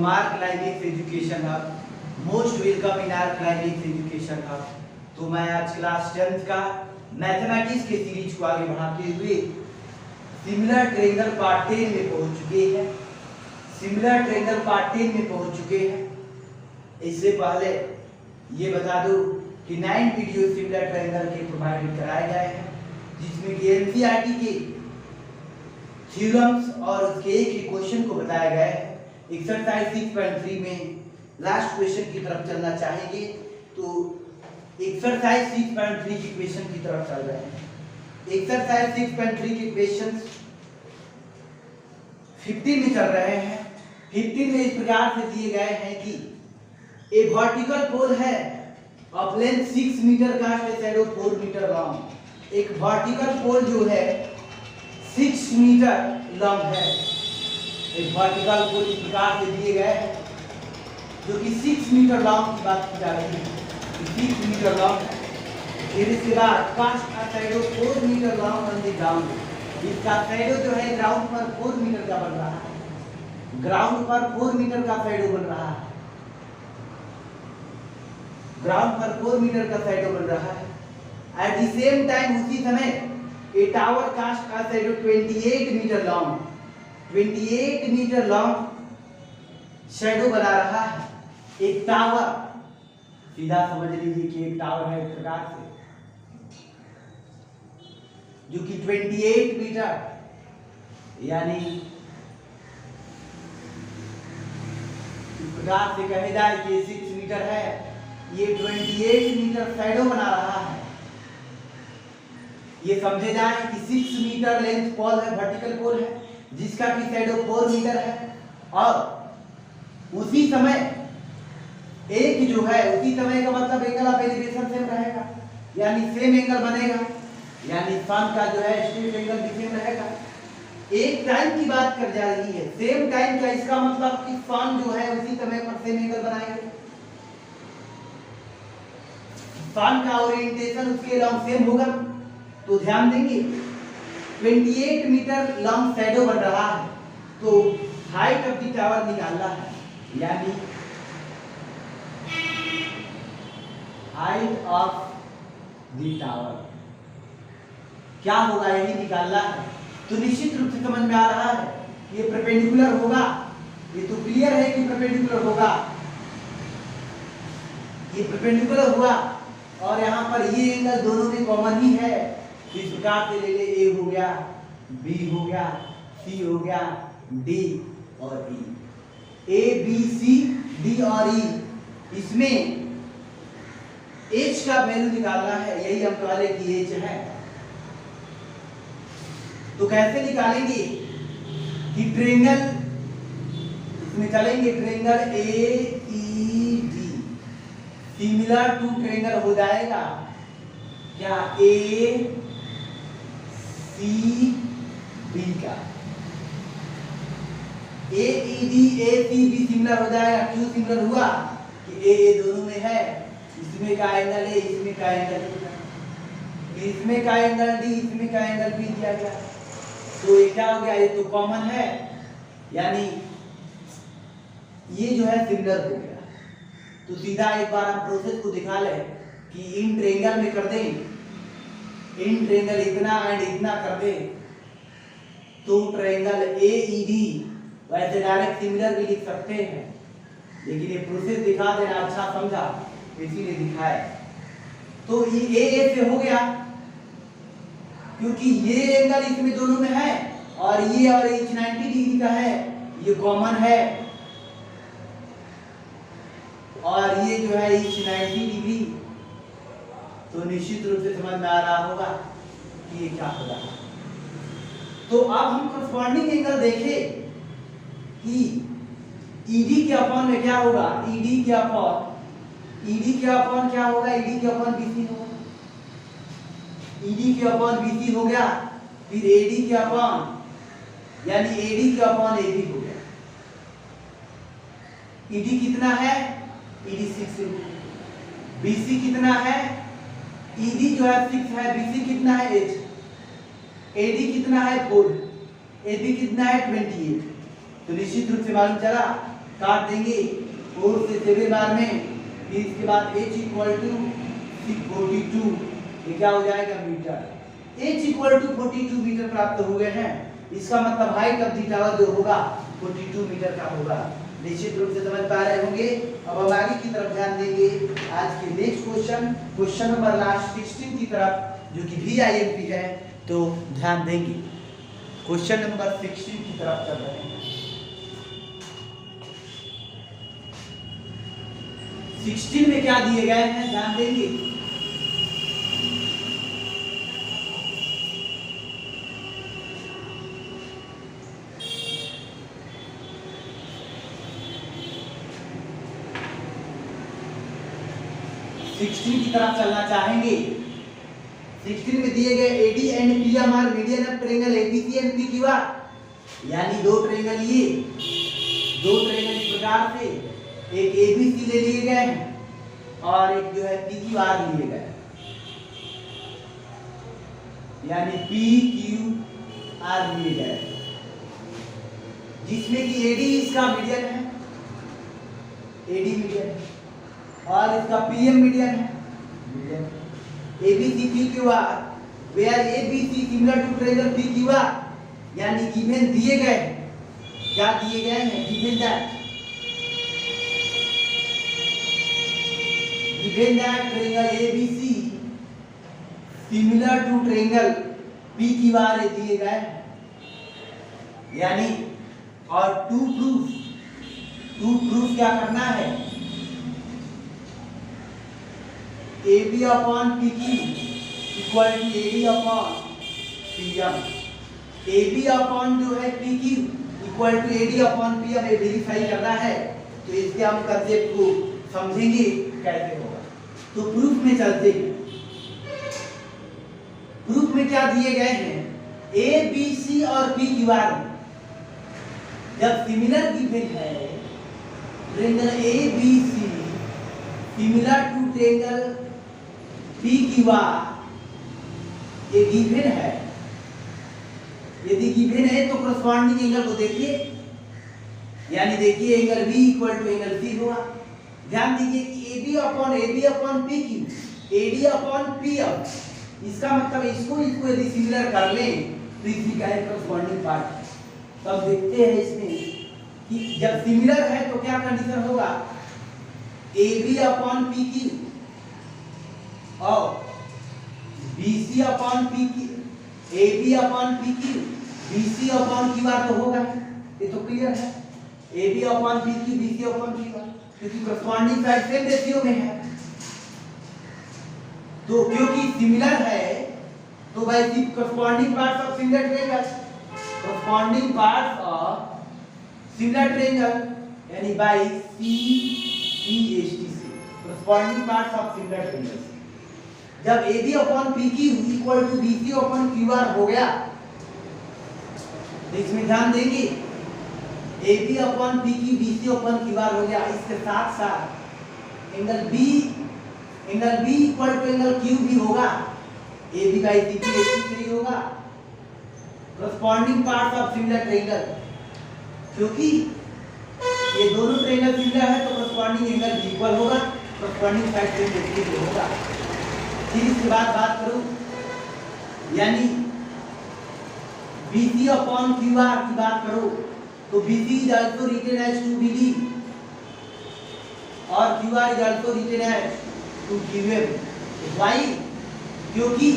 Mark climax education hub, most welcome in our climax education hub. तो मैं आज class 10th का mathematics के सीरीज को आगे बढ़ाते हुए सिमिलर ट्रायंगल पार्ट 10 में पहुंच चुके हैं। सिमिलर ट्रायंगल पार्ट 10 में पहुंच चुके हैं। इससे पहले ये बता दूं कि 9 वीडियो सिमिलर ट्रायंगल के प्रोवाइड कराए गए हैं, जिसमें कि एनसीईआरटी के थ्योरम्स और उसके एक क्वेश्चन को बताया गया है। एक्सरसाइज 6.3 में लास्ट क्वेश्चन की तरफ चलना चाहेंगे, तो एक्सरसाइज 6.3 की क्वेश्चन की तरफ चल रहे हैं। एक्सरसाइज 6.3 के क्वेश्चन 15 में चल रहे हैं। 15 में इस प्रकार से दिए गए हैं कि ए वर्टिकल पोल है of length 6 metre cast a shadow 4 metre long. एक वर्टिकल पोल जो है 6 मीटर लॉन्ग है। एक वर्टिकल पोल इस प्रकार से दिए गए हैं जो कि 6 मीटर लॉन्ग की बात की जा रही है, 6 मीटर लॉन्ग है। फिर इसके बाद कास्ट का shadow 4 metre long on the ground. इसका शैडो जो है ग्राउंड पर 4 मीटर का बन रहा है। ग्राउंड पर 4 मीटर का शैडो बन रहा है। ग्राउंड पर 4 मीटर का शैडो बन रहा है। एट द सेम टाइम उसी समय ए टावर कास्ट का shadow 28 metre long, 28 metre long shadow बना रहा है। एक टावर, सीधा समझ लीजिए कि एक टावर है एक प्रकार से, जो कि 28 मीटर यानी इस प्रकार से कहे जाए कि 6 मीटर है, ये 28 मीटर शैडो बना रहा है। ये समझे जाए कि 6 मीटर लेंथ पोल है, वर्टिकल पोल है, जिसका की शैडो 4 मीटर है। और उसी समय एक जो है, उसी समय का मतलब एंगल ऑफ एलिवेशन सेम रहेगा, यानी सेम एंगल बनेगा, यानी सन का जो है स्ट्रेट एंगल भी सेम रहेगा। एक टाइम की बात कर जा रही है, सेम टाइम का, इसका मतलब कि सन जो है उसी समय पर सेम एंगल बनाएंगे। सन का ओरिएंटेशन उसके लॉन्ग सेम होगा। तो ध्यान देंगे 28 मीटर लॉन्ग शैडो बन रहा है, तो हाइट ऑफ द टावर निकालना है, यानी हाइट ऑफ द टावर क्या होगा यही निकालना है। तो निश्चित रूप से समझ में आ रहा है ये परपेंडिकुलर होगा, ये तो क्लियर है कि परपेंडिकुलर होगा, ये परपेंडिकुलर हुआ और यहाँ पर ये एंगल दोनों में कॉमन ही है। इस प्रकार से ले ले, ए हो गया, बी हो गया, सी हो गया, डी और ई। ए बी सी डी और ई, इसमें एच का वैल्यू निकालना है, यही हम कह रहे कि एच है। तो कैसे निकालेंगे कि ट्रायंगल, इसमें चलेंगे triangle A E D similar to triangle हो जाएगा क्या ए सी बी का। A E D A C B similar हो जाएगा। क्यों सिमिलर हुआ कि ए दोनों में है, इसमें का एंगल ए, इसमें का एंगल बी, इसमें का एंगल डी, इसमें का एंगल बी दिया गया। तो ये क्या हो गया, ये तो कॉमन है, यानी ये जो है सिमिलर हो गया। तो सीधा एक बार हम प्रोसेस को दिखा ले कि इन ट्रायंगल में कर दें, इन ट्रायंगल इतना एंड इतना कर दे, तो ट्रायंगल ए ई डी वैसे डायरेक्ट सिमिलर भी लिख सकते हैं, लेकिन ये प्रोसेस दिखा देना अच्छा समझा इसीलिए दिखाए। तो ये ए से हो गया क्योंकि ये एंगल इसमें दोनों में है और ये और एच 90 डिग्री का है, ये कॉमन है, और ये जो है एच 90 डिग्री। तो निश्चित रूप से समझ में आ रहा होगा कि ये क्या होगा। तो अब हम करस्पॉन्डिंग एंगल देखें कि ईडी के अपॉन में क्या होगा, ईडी के अपॉन क्या होगा, ईडी के अपॉन बीसी होगा। ईडी के अपॉन बीसी हो गया, फिर एडी के अपॉन यानी एडी के अपॉन एबी हो गया। ईडी कितना है, ईडी 6 बीसी कितना है, ईडी जो है 6 है, बीसी कितना है 8, एडी कितना है 4, एबी कितना है 28। तो निश्चित रूप से मालूम चला काट देंगे 4 से 7 बार में, फिर इसके बाद h इक्वल टू 42, ये क्या हो जाएगा metre. h equal to 42 metre प्राप्त हो गए हैं। इसका मतलब हाइट ऑफ दी टावर जो होगा 42 मीटर का होगा। निश्चित रूप से समझ पा रहे होंगे। अब हम आगे की तरफ ध्यान देंगे आज के नेक्स्ट क्वेश्चन नंबर लास्ट 16 की तरफ, जो कि VIMP है, तो ध्यान देंगे। क्वेश्चन नंबर 16 की तरफ चल रहे हैं। 16 में क्या दिए गए हैं ध्यान देंगे। की तरफ चलना चाहेंगे। 16 में दिए गए AD and PM are median of triangle ABC and PQR, यानी दो ट्रायंगल ये, दो ट्रायंगल इस प्रकार से, एक ABC ले लिए गए हैं और एक जो है PQR लिए गए, यानी PQR लिए गए, जिसमें कि AD इसका मीडियन है, AD मीडियन है, और इसका PM मीडियन है, median ABC PQR, where ABC similar to triangle PQR, यानी गिवन दिए गए, क्या दिए गए हैं, given that triangle ABC similar to triangle PQR दिए गए, यानी और टू प्रूफ क्या करना है, AB upon PQ equal to AD upon PM, AB upon जो है PQ equal to AD upon PM, ये वेरीफाई करना है। तो इसके हम कंसेप्ट को समझेंगे कैसे होगा। तो प्रूफ में चलते हैं। प्रूफ में क्या दिए गए हैं, ABC और PQR जब सिमिलर गिवन है, triangle ABC similar to triangle PQR, ये गिवन है, यदि गिवन है तो कोरस्पॉन्डिंग एंगल को देखिए, यानी देखिए angle B equal to angle C हुआ। ध्यान दीजिए कि AB upon PQ, AD upon PM, इसका मतलब इसको यदि सिमिलर कर लें तो इसी का है कोरस्पॉन्डिंग पार्ट। तब देखते हैं इसमें कि जब सिमिलर है तो क्या कंडीशन होगा, AB अपॉन PQ और BC upon PQ, AB upon PQ, BC upon QR तो होगा, ये तो क्लियर है। AB upon PQ, BC upon QR, क्योंकि कोरस्पॉन्डिंग साइड सेम रेशियो में है। तो क्योंकि सिमिलर है तो by the corresponding parts of similar triangle, corresponding parts of similar triangle, यानी बाय CPST से, corresponding parts of similar triangle. जब AB upon PQ equal to BC upon QR हो गया, तो इसमें ध्यान देंगे AB upon PQ BC upon QR हो गया। इसके साथ साथ angle B equal to angle Q भी होगा, AB बाई CPST से ही होगा, corresponding parts of similar triangle. क्योंकि ये दोनों ट्रायंगल सिमिलर है तो कोरस्पॉन्डिंग एंगल इक्वल होगा, कोरस्पॉन्डिंग साइड सेम रेशियो में होगा। फिर इसके बाद बात करूं, यानी BC अपॉन QR की बात करो तो BC is also written as 2BD और QR is also written as 2QM। Why? क्योंकि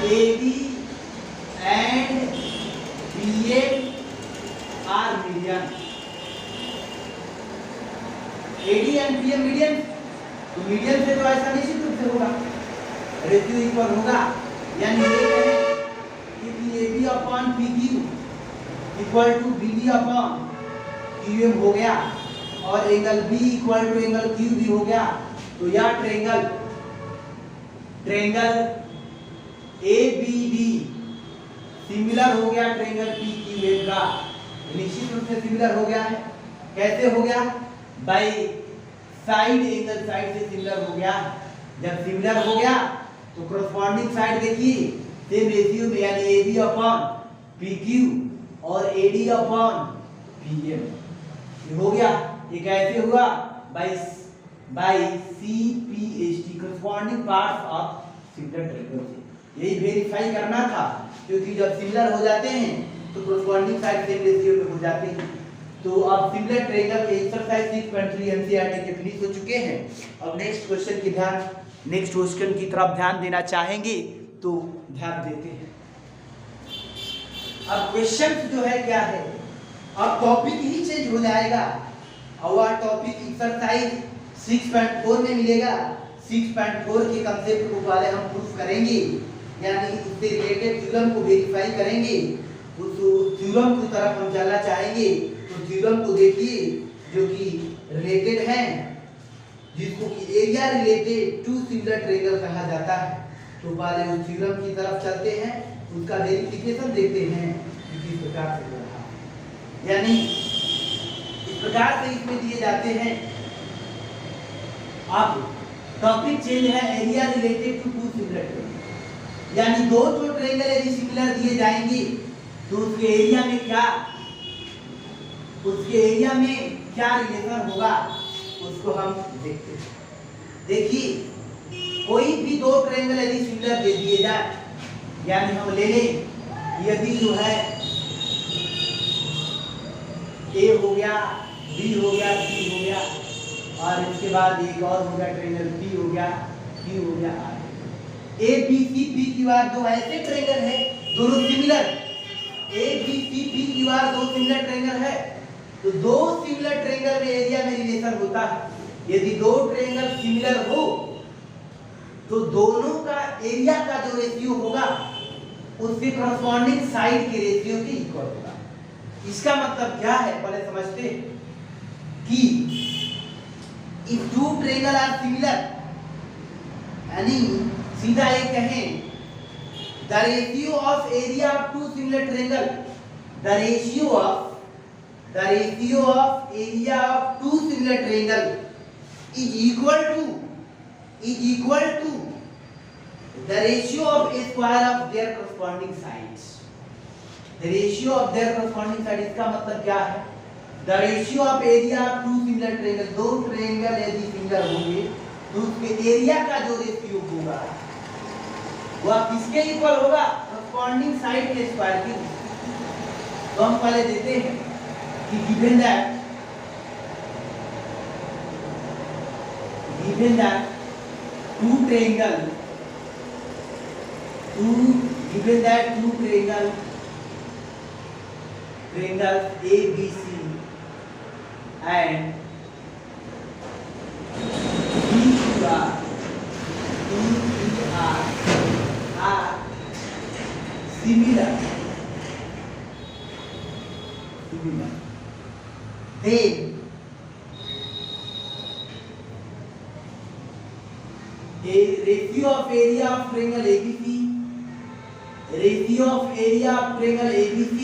AB and BM are median, AD and PM median, तो मीडियन से तो ऐसा निश्चित रूप से होगा, रेशियो इक्वल होगा, यानी ये कहें कि AB upon PQ equal to BD upon QM हो गया और angle B equal to angle Q भी हो गया। तो यह ट्रायंगल ABD सिमिलर हो गया ट्रायंगल PQM का, निश्चित रूप से सिमिलर हो गया है। कैसे हो गया? बाय साइड एंगल साइड से सिमिलर हो गया। जब सिमिलर हो गया तो कोरस्पॉन्डिंग साइड देखिए सेम रेशियो में, यानी AB अपॉन PQ और AD अपॉन PM। ये हो गया। ये कैसे हुआ? By CPHT corresponding parts of similar triangle से। यही वेरीफाई करना था, क्योंकि जब सिमिलर हो जाते हैं तो corresponding साइड सेम रेशियो में हो जाते हैं। तो अब सिमिलर ट्रायंगल के एक्सरसाइज 6.3 एनसीईआरटी के फिनिश हो चुके हैं। अब नेक्स्ट क्वेश्चन की तरफ ध्यान देना चाहेंगे तो ध्यान देते हैं। अब क्वेश्चन जो है क्या है, अब टॉपिक ही चेंज हो जाएगा और टॉपिक एक्सरसाइज 6.4 में मिलेगा। 6.4 के कंसेप्ट को पहले हम प्रूफ करेंगे, यानी उससे रिलेटेड थ्योरम को वेरीफाई करेंगे। उस थ्योरम की तरफ हम चलना चाहेंगे। तो थ्योरम को देखिए जो कि रिलेटेड है, जिसको कि area related to similar triangle कहा जाता है। तो पहले उस थ्योरम की तरफ चलते हैं, उसका वेरिफिकेशन देखते हैं कि किस प्रकार से हो रहा है। यानी इस प्रकार से इसमें दिए जाते हैं। अब टॉपिक चेंज है, area related to two similar triangle, यानी दो ट्रायंगल यदि सिमिलर दिए जाएंगे तो उसके एरिया में क्या रिलेशन होगा उसको हम देखते हैं। देखिए कोई भी दो ट्रायंगल यदि सिमिलर दे दिए जाए, यानी हम ले लें यदि जो है A हो गया, B हो गया, C हो गया और इसके बाद एक और हो गया ट्रायंगल B हो गया, C हो गया, A B C P की बार दो ऐसे ट्रायंगल है, दोनों similar. A B C P की बार दो सिमिलर ट्रायंगल है, तो दो सिमिलर ट्रायंगल में एरिया में रिलेशन होता है। यदि दो ट्रायंगल सिमिलर हो तो दोनों का एरिया का जो रेशियो होगा उसके करस्पॉन्डिंग साइड के रेशियो के इक्वल होगा। इसका मतलब क्या है पहले समझते हैं कि if two triangle are similar, यानी सीधा ये कहें the ratio of area of two similar triangle, the ratio of area of two similar triangle is equal to the ratio of a square of their corresponding sides. The ratio of their corresponding side, इसका मतलब क्या है? The ratio of area of two similar triangle, दो triangle यदि similar होंगे तो उसके area का जो रेशियो होगा वह किसके इक्वल होगा? corresponding साइड के स्क्वायर के। तो हम पहले देते हैं कि given that two triangle ABC and BQR are similar, then a ratio of area of triangle ABC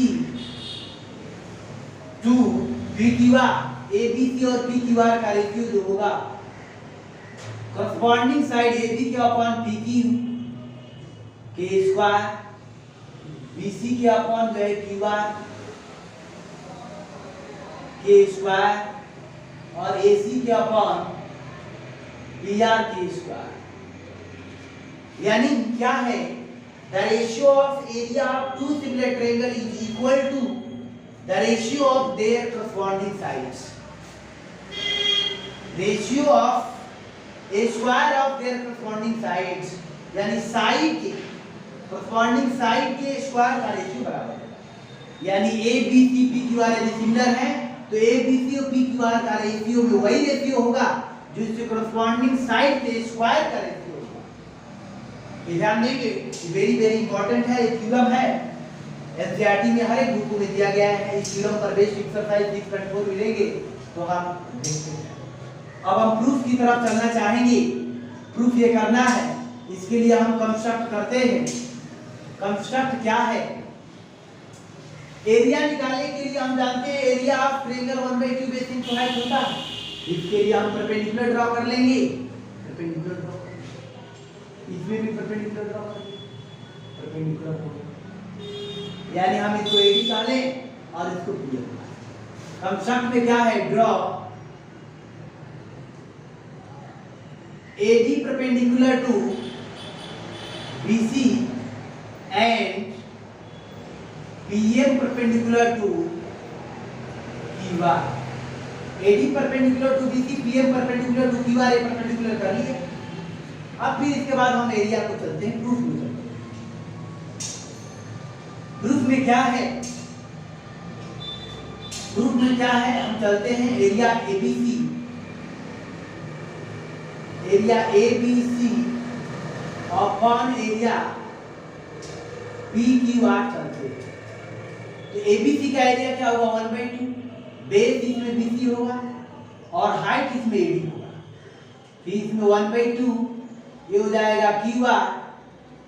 to PQR, ABC और PQR का रेशियो जो होगा करस्पॉन्डिंग साइड AB के अपॉन PQ के स्क्वायर, BC के अपॉन जो है QR के स्क्वायर और AC के अपॉन PR के स्क्वायर। यानी क्या है? The ratio of area of two similar triangle is equal to the ratio of their corresponding sides. Ratio of a square of their corresponding sides, यानी side के corresponding side के square का ratio बराबर है। यानी ABC PQR यदि similar है तो ABC और PQR का रेशियो में वही रेशियो होगा जो इसके corresponding साइड के स्क्वायर का रेशियो। ध्यान देंगे, वेरी इंपॉर्टेंट है, ये थ्योरम है, एनसीईआरटी में हर एक बुक में दिया गया है। इस थ्योरम पर बेस्ड एक्सरसाइज 6.4 मिलेंगे तो हम देखते हैं। अब हम प्रूफ की तरफ चलना चाहेंगे। प्रूफ ये करना है, इसके लिए हम कंस्ट्रक्ट करते हैं। कंस्ट्रक्ट क्या है? एरिया निकालने के लिए हम जानते हैं area of triangle 1/2 base into height होता है। इसके लिए हम परपेंडिकुलर ड्रॉ कर लेंगे, परपेंडिकुलर ड्रॉ, इसमें भी परपेंडिकुलर ड्रॉ करेंगे, परपेंडिकुलर हो, यानी हम इसको AD कह लें और इसको BF। कंस्ट्रक्ट में क्या है, draw AD perpendicular to BC and PM perpendicular to QR. AD perpendicular to BC, PM perpendicular to QR, A perpendicular कर लिए। अब फिर इसके बाद हम एरिया को चलते हैं, प्रूफ में चलते हैं। प्रूफ में क्या है, प्रूफ में क्या है, हम चलते हैं area ABC, area ABC upon area PQR चलते हैं। तो ABC का एरिया क्या होगा, 1/2, बेस इसमें BC होगा और हाइट इसमें AD होगा। फिर इसमें 1/2 ये हो जाएगा QR,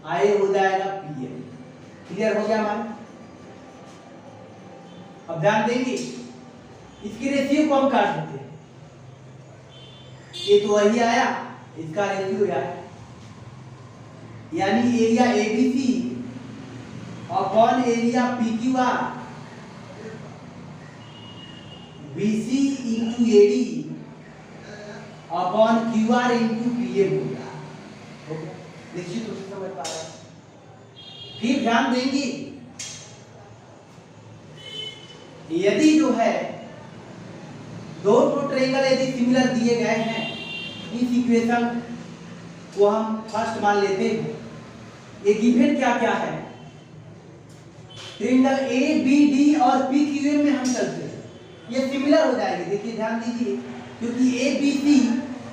आए हो जाएगा PM। क्लियर हो गया हमारा। अब ध्यान देंगे, इसकी रेशियो को हम काट देते हैं। ये तो वही आया, इसका रेशियो आया, यानी area ABC upon area PQR, BC into AD upon QR into PM होगा। निश्चित रूप से समझ पा रहे हैं। फिर ध्यान देंगे, यदि जो है दो ट्रायंगल यदि सिमिलर दिए गए हैं, इस इक्वेशन को हम फर्स्ट मान लेते हैं। ये गिवन क्या क्या है, ट्रायंगल ABD और PQM में हम चलते हैं, ये सिमिलर हो जाएंगे। देखिए ध्यान दीजिए, क्योंकि ABC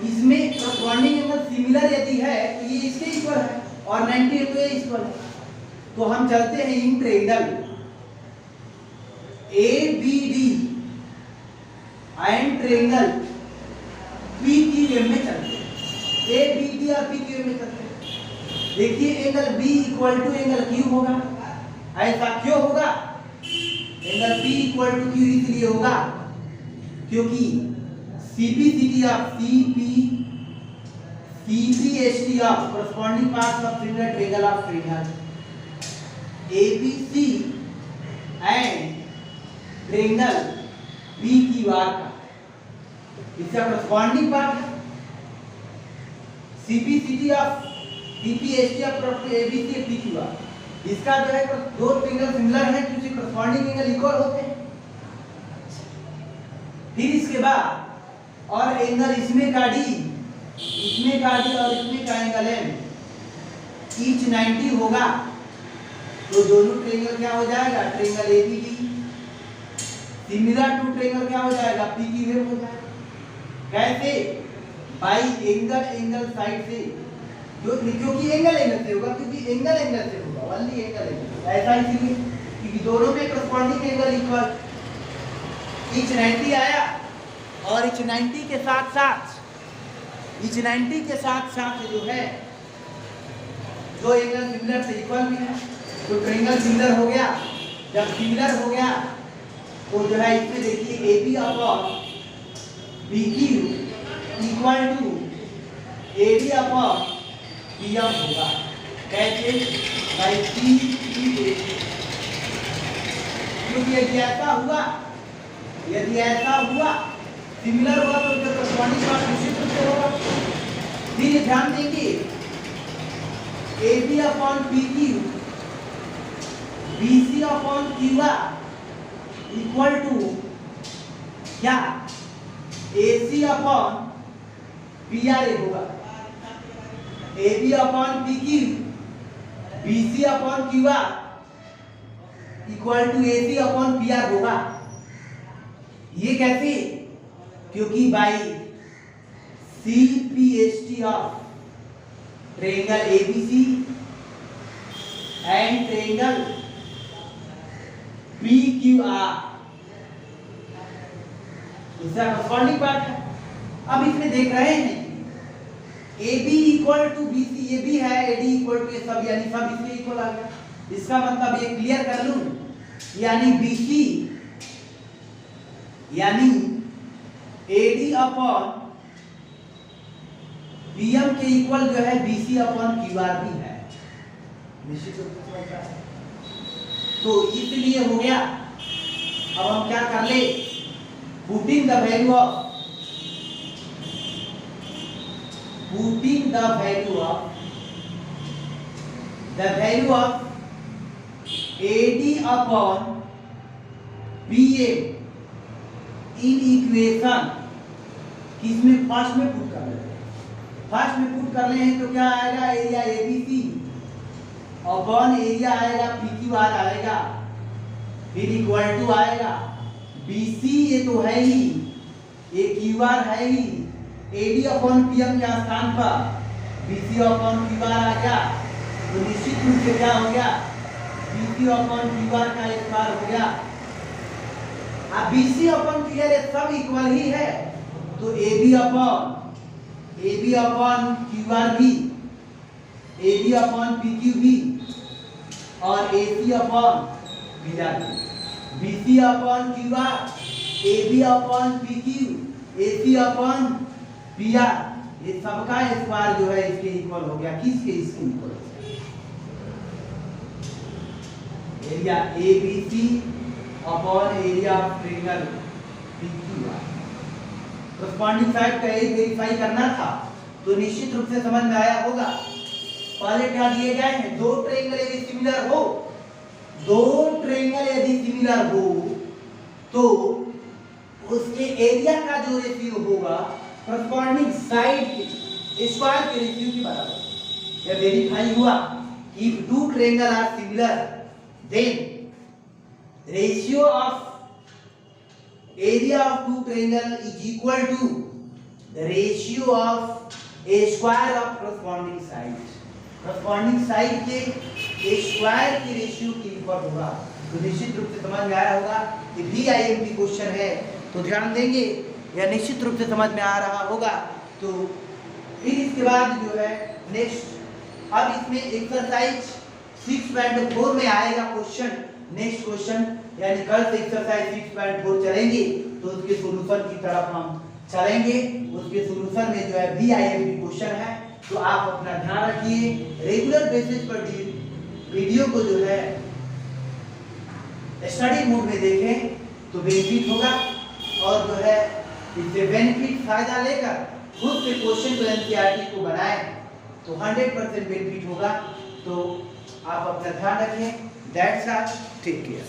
इसमें करस्पॉन्डिंग एंगल सिमिलर यदि है तो ये इसके इक्वल है और 90 है तो ये इक्वल है। तो हम चलते हैं in triangle ABD and triangle PQM में चलते हैं, ABD और PQM में चलते हैं। देखिए angle B equal to angle Q होगा, ऐसा क्यों होगा, angle P equal to Q इसलिए होगा क्योंकि CPCT of CPST of corresponding parts of similar triangle of triangle ABC and triangle PQR का इसका corresponding part है CPCT of CPST of ABC और PQR। इसका जो है दो ट्रायंगल सिमिलर हैं क्योंकि corresponding एंगल इक्वल होते हैं। फिर इसके बाद और एंगल इसमें का D, इसमें का D और इसमें का एंगल M ईच 90 होगा, तो दोनों ट्रायंगल क्या हो जाएगा, triangle ABD similar to triangle क्या हो जाएगा, PQM हो जाएगा। कैसे, बाई एंगल साइड से, क्योंकि एंगल से होगा, क्योंकि एंगल से होगा, ओनली एंगल ऐसा इसलिए क्योंकि दोनों में करस्पॉन्डिंग एंगल इक्वल। ईच 90 आया और ईच 90 के साथ साथ जो है दो एंगल सिमिलर से इक्वल भी है, तो ट्रायंगल सिमिलर हो गया। जब सिमिलर हो गया तो जो है इसमें देखिए AB upon BQ equal to AD upon PM होगा। कैसे, बाई CPA। क्योंकि यदि ऐसा हुआ सिमिलर हुआ तो उसका करस्पॉन्डिंग पार्ट निश्चित रूप से होगा। फिर ध्यान देंगे AB upon PQ BC upon QR equal to क्या, AC अपॉन PRA होगा। AB upon PQ BC upon QR equal to AC upon PR होगा। ये कैसे, क्योंकि by CPST of triangle ABC and triangle PQR इसका करस्पॉन्डिंग पार्ट है। अब इसमें देख रहे हैं AB इक्वल टू BC, ये भी है, AD इक्वल टू, ये सब यानी सब इसके इक्वल आ गया। इसका मतलब ये क्लियर कर लूं, यानी BC यानी AD अपॉन PM के इक्वल जो है BC अपॉन QR भी है। निश्चित रूप से समझ रहा है। तो इसलिए हो गया। अब हम क्या कर ले, putting the value of AD upon BA in equation किसमें फर्स्ट में पुट कर लेते हैं। फर्स्ट में पुट कर ले हैं तो क्या आएगा, एरिया ABC अपॉन एरिया आएगा PQR आएगा, फिर इक्वल टू आएगा BC, ये तो है ही, ये QR है ही, AD अपॉन PM के स्थान पर BC अपॉन QR आ गया, तो निश्चित रूप से क्या हो गया, BC अपॉन QR का स्क्वायर हो गया। अब BC अपॉन QR सब इक्वल ही है, तो AB अपॉन QR भी, AB अपॉन PQ भी और AC अपॉन PR भी, BC upon QR, AB upon PQ, AC upon PR, ये सबका स्क्वायर जो है इसके इक्वल हो गया। किसके? इसके equal. Area ABC upon area of triangle PQR। Corresponding side का एरिया वेरीफाई करना था तो निश्चित रूप से समझ में आया होगा। पहले क्या दिए गए हैं, दो ट्रायंगल यदि सिमिलर हो तो उसके एरिया का जो रेशियो होगा कॉरस्पॉन्डिंग साइड के स्क्वायर के रेशियो के बराबर। यह वेरीफाई हुआ कि if two triangle are similar then ratio of area of two triangle is equal to the ratio of a square of corresponding sides। corresponding side के square की ratio की इक्वल होगा। तो निश्चित रूप से समझ में आया होगा कि VIMP क्वेश्चन है, तो ध्यान देंगे, या निश्चित रूप से समझ में आ रहा होगा। तो फिर इसके बाद जो है नेक्स्ट, अब इसमें एक्सरसाइज 6.4 में आएगा क्वेश्चन, नेक्स्ट क्वेश्चन, यानी कल से एक्सरसाइज 6.4 चलेंगे तो उसके सॉल्यूशन की तरफ हम चलेंगे। उसके सॉल्यूशन में जो है VIMP क्वेश्चन है, तो आप अपना ध्यान रखिए, रेगुलर बेसिस पर वीडियो को जो है स्टडी मोड में देखें तो बेनिफिट होगा, और जो है इससे बेनिफिट फायदा लेकर खुद से क्वेश्चन को NCERT को बनाएं तो 100% बेनिफिट होगा। तो आप अपना ध्यान रखें। That's all, take care.